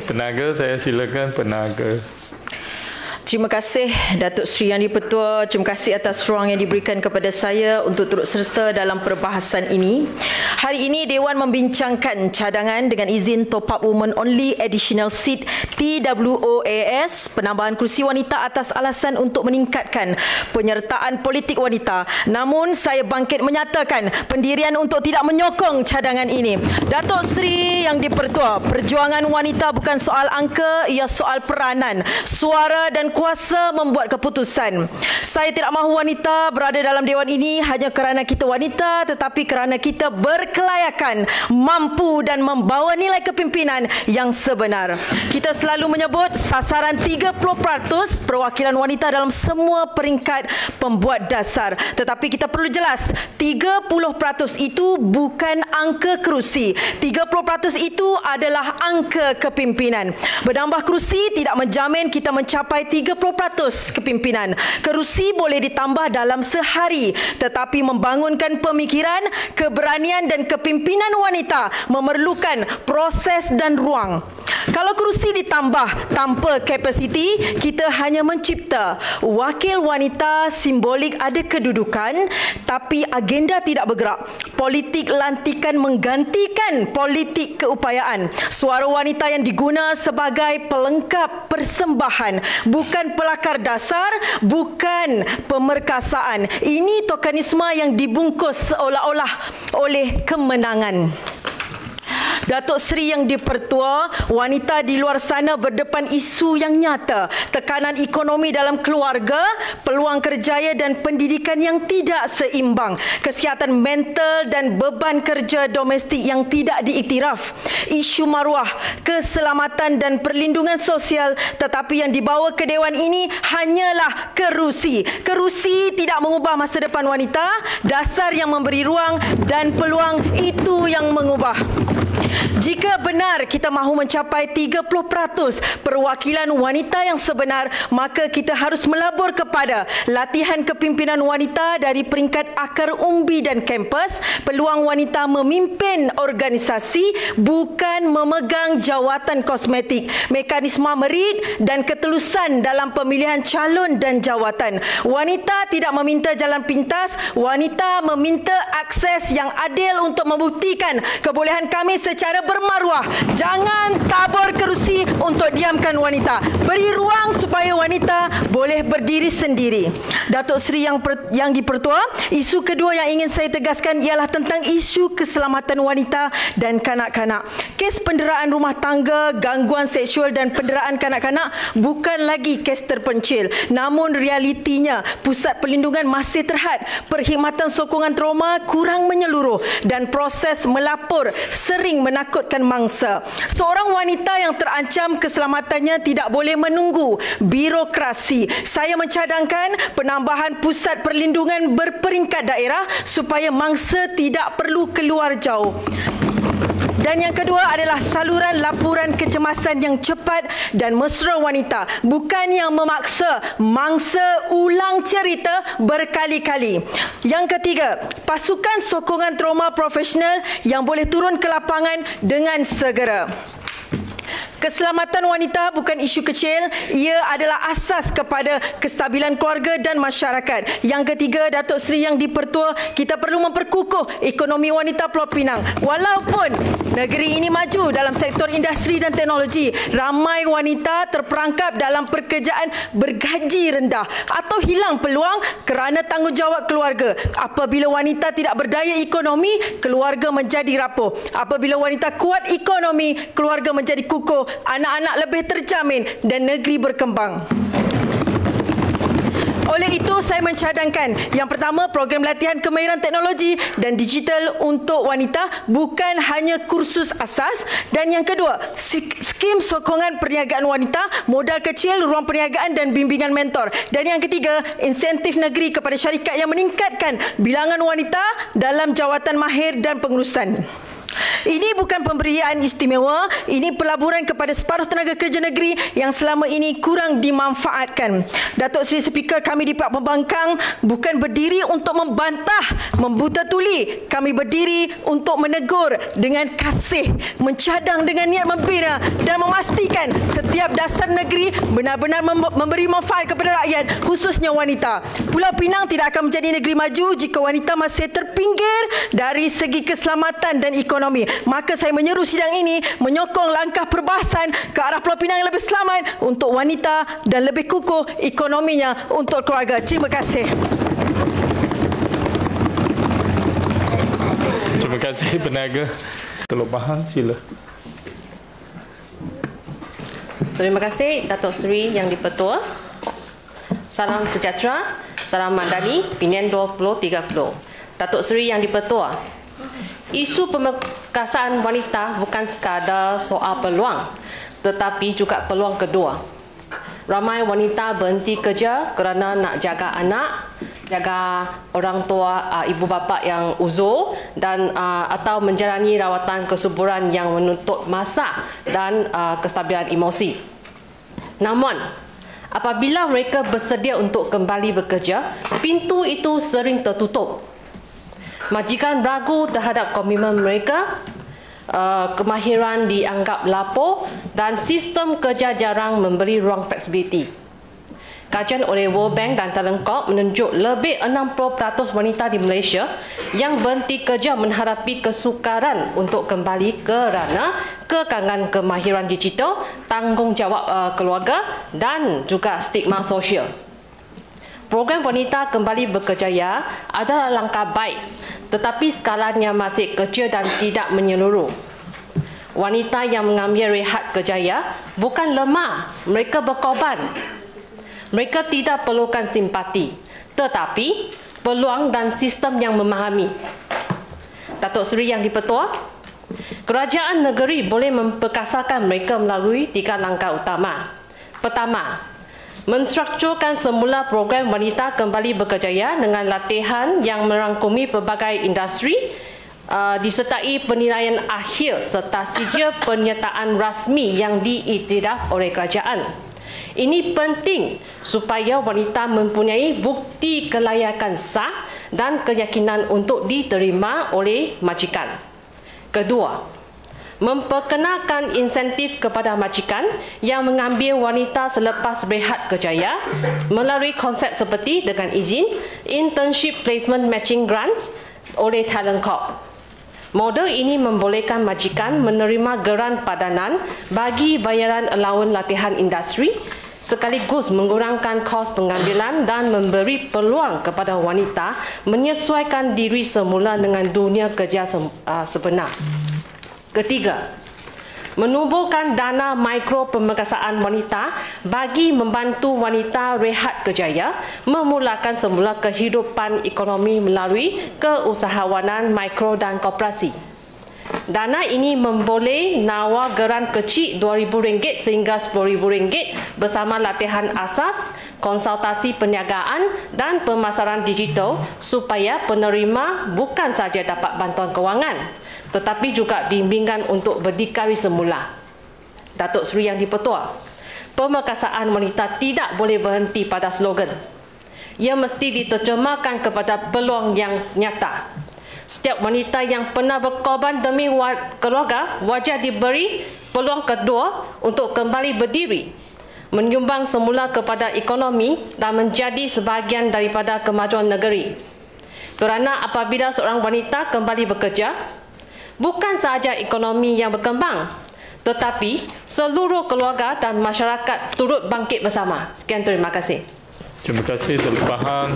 Penaga, saya silakan penaga. Terima kasih Datuk Seri Yang di-Pertua. Terima kasih atas ruang yang diberikan kepada saya untuk turut serta dalam perbahasan ini. Hari ini Dewan membincangkan cadangan dengan izin Top Up Women Only Additional Seat TWOAS, penambahan kerusi wanita atas alasan untuk meningkatkan penyertaan politik wanita. Namun saya bangkit menyatakan pendirian untuk tidak menyokong cadangan ini. Datuk Seri Yang di-Pertua, perjuangan wanita bukan soal angka, ia soal peranan, suara dan kuasa membuat keputusan. Saya tidak mahu wanita berada dalam dewan ini hanya kerana kita wanita, tetapi kerana kita berkelayakan, mampu dan membawa nilai kepimpinan yang sebenar. Kita selalu menyebut sasaran 30% perwakilan wanita dalam semua peringkat pembuat dasar. Tetapi kita perlu jelas, 30% itu bukan angka kerusi. 30% itu adalah angka kepimpinan. Bertambah kerusi tidak menjamin kita mencapai 30% kepimpinan. Kerusi boleh ditambah dalam sehari, tetapi membangunkan pemikiran, keberanian dan kepimpinan wanita memerlukan proses dan ruang. Kalau kerusi ditambah tanpa kapasiti, kita hanya mencipta wakil wanita simbolik ada kedudukan, tapi agenda tidak bergerak. Politik lantikan menggantikan politik keupayaan. Suara wanita yang diguna sebagai pelengkap persembahan, bukan pelakar dasar, bukan pemerkasaan. Ini tokenisme yang dibungkus seolah-olah oleh kemenangan. Datuk Seri Yang di-Pertua, wanita di luar sana berdepan isu yang nyata, tekanan ekonomi dalam keluarga, peluang kerjaya dan pendidikan yang tidak seimbang, kesihatan mental dan beban kerja domestik yang tidak diiktiraf, isu maruah, keselamatan dan perlindungan sosial, tetapi yang dibawa ke dewan ini hanyalah kerusi. Kerusi tidak mengubah masa depan wanita, dasar yang memberi ruang dan peluang itu yang mengubah. Jika benar kita mahu mencapai 30% perwakilan wanita yang sebenar, maka kita harus melabur kepada latihan kepimpinan wanita dari peringkat akar umbi dan kampus, peluang wanita memimpin organisasi, bukan memegang jawatan kosmetik, mekanisme merit dan ketelusan dalam pemilihan calon dan jawatan. Wanita tidak meminta jalan pintas, wanita meminta akses yang adil untuk membuktikan kebolehan kami secara bermaruah. Jangan tabur kerusi untuk diamkan wanita. Beri ruang supaya wanita boleh berdiri sendiri. Datuk Seri Yang di-Pertua, isu kedua yang ingin saya tegaskan ialah tentang isu keselamatan wanita dan kanak-kanak. Kes penderaan rumah tangga, gangguan seksual dan penderaan kanak-kanak bukan lagi kes terpencil. Namun realitinya, pusat perlindungan masih terhad, perkhidmatan sokongan trauma kurang menyeluruh dan proses melapor sering menakutkan mangsa. Seorang wanita yang terancam keselamatannya tidak boleh menunggu birokrasi. Saya mencadangkan penambahan pusat perlindungan berperingkat daerah supaya mangsa tidak perlu keluar jauh. Dan yang kedua adalah saluran laporan kecemasan yang cepat dan mesra wanita, bukan yang memaksa mangsa ulang cerita berkali-kali. Yang ketiga, pasukan sokongan trauma profesional yang boleh turun ke lapangan dengan segera. Keselamatan wanita bukan isu kecil, ia adalah asas kepada kestabilan keluarga dan masyarakat. Yang ketiga, Datuk Seri Yang di-Pertua, kita perlu memperkukuh ekonomi wanita Pulau Pinang. Walaupun negeri ini maju dalam sektor industri dan teknologi, ramai wanita terperangkap dalam pekerjaan bergaji rendah atau hilang peluang kerana tanggungjawab keluarga. Apabila wanita tidak berdaya ekonomi, keluarga menjadi rapuh. Apabila wanita kuat ekonomi, keluarga menjadi kukuh, anak-anak lebih terjamin dan negeri berkembang. Oleh itu, saya mencadangkan yang pertama, program latihan kemahiran teknologi dan digital untuk wanita bukan hanya kursus asas, dan yang kedua, skim sokongan perniagaan wanita, modal kecil, ruang perniagaan dan bimbingan mentor. Dan yang ketiga, insentif negeri kepada syarikat yang meningkatkan bilangan wanita dalam jawatan mahir dan pengurusan. Ini bukan pemberian istimewa, ini pelaburan kepada separuh tenaga kerja negeri yang selama ini kurang dimanfaatkan. Datuk Seri Speaker, kami di Pihak Pembangkang bukan berdiri untuk membantah, membuta tuli. Kami berdiri untuk menegur dengan kasih, mencadang dengan niat membina dan memastikan memastikan setiap dasar negeri benar-benar memberi manfaat kepada rakyat, khususnya wanita. Pulau Pinang tidak akan menjadi negeri maju jika wanita masih terpinggir dari segi keselamatan dan ekonomi. Maka saya menyeru sidang ini menyokong langkah perbahasan ke arah Pulau Pinang yang lebih selamat untuk wanita dan lebih kukuh ekonominya untuk keluarga. Terima kasih. Terima kasih Penaga. Teluk Bahang, sila. Terima kasih Datuk Seri Yang di-Pertua. Salam sejahtera, salam Madani, Pinian 2030. Datuk Seri Yang di-Pertua, isu pemekasan wanita bukan sekadar soal peluang, tetapi juga peluang kedua. Ramai wanita berhenti kerja kerana nak jaga anak, jaga orang tua, ibu bapa yang uzur dan atau menjalani rawatan kesuburan yang menuntut masa dan kestabilan emosi. Namun, apabila mereka bersedia untuk kembali bekerja, pintu itu sering tertutup. Majikan ragu terhadap komitmen mereka, kemahiran dianggap lapor dan sistem kerja jarang memberi ruang fleksibiliti. Kajian oleh World Bank dan Talent Corp menunjuk lebih 60% wanita di Malaysia yang berhenti kerja menghadapi kesukaran untuk kembali kerana kekangan kemahiran digital, tanggungjawab keluarga dan juga stigma sosial. Program Wanita Kembali Berkerjaya adalah langkah baik, tetapi skalanya masih kecil dan tidak menyeluruh. Wanita yang mengambil rehat kerjaya bukan lemah, mereka berkorban. Mereka tidak perlukan simpati, tetapi peluang dan sistem yang memahami. Datuk Seri Yang di-Pertua, kerajaan negeri boleh memperkasakan mereka melalui 3 langkah utama. Pertama, menstrukturkan semula program Wanita Kembali Berkerjaya dengan latihan yang merangkumi pelbagai industri, disertai penilaian akhir serta sedia penyertaan rasmi yang diiktiraf oleh kerajaan. Ini penting supaya wanita mempunyai bukti kelayakan sah dan keyakinan untuk diterima oleh majikan. Kedua, memperkenalkan insentif kepada majikan yang mengambil wanita selepas berehat kerjaya melalui konsep seperti dengan izin Internship Placement Matching Grants oleh Talent Corp. Model ini membolehkan majikan menerima geran padanan bagi bayaran allowance latihan industri sekaligus mengurangkan kos pengambilan dan memberi peluang kepada wanita menyesuaikan diri semula dengan dunia kerja sebenar. Ketiga, menubuhkan dana mikro pemekasaan wanita bagi membantu wanita rehat kerjaya memulakan semula kehidupan ekonomi melalui keusahawanan mikro dan koperasi. Dana ini memboleh nawar geran kecil RM2,000 sehingga RM10,000 bersama latihan asas, konsultasi perniagaan dan pemasaran digital supaya penerima bukan saja dapat bantuan kewangan tetapi juga bimbingan untuk berdikari semula. Datuk Seri Yang di-Pertua, pemekasaan wanita tidak boleh berhenti pada slogan. Ia mesti diterjemahkan kepada peluang yang nyata. Setiap wanita yang pernah berkorban demi keluarga wajar diberi peluang kedua untuk kembali berdiri, menyumbang semula kepada ekonomi dan menjadi sebahagian daripada kemajuan negeri. Kerana apabila seorang wanita kembali bekerja, bukan sahaja ekonomi yang berkembang, tetapi seluruh keluarga dan masyarakat turut bangkit bersama. Sekian, terima kasih. Terima kasih Teluk Bahang.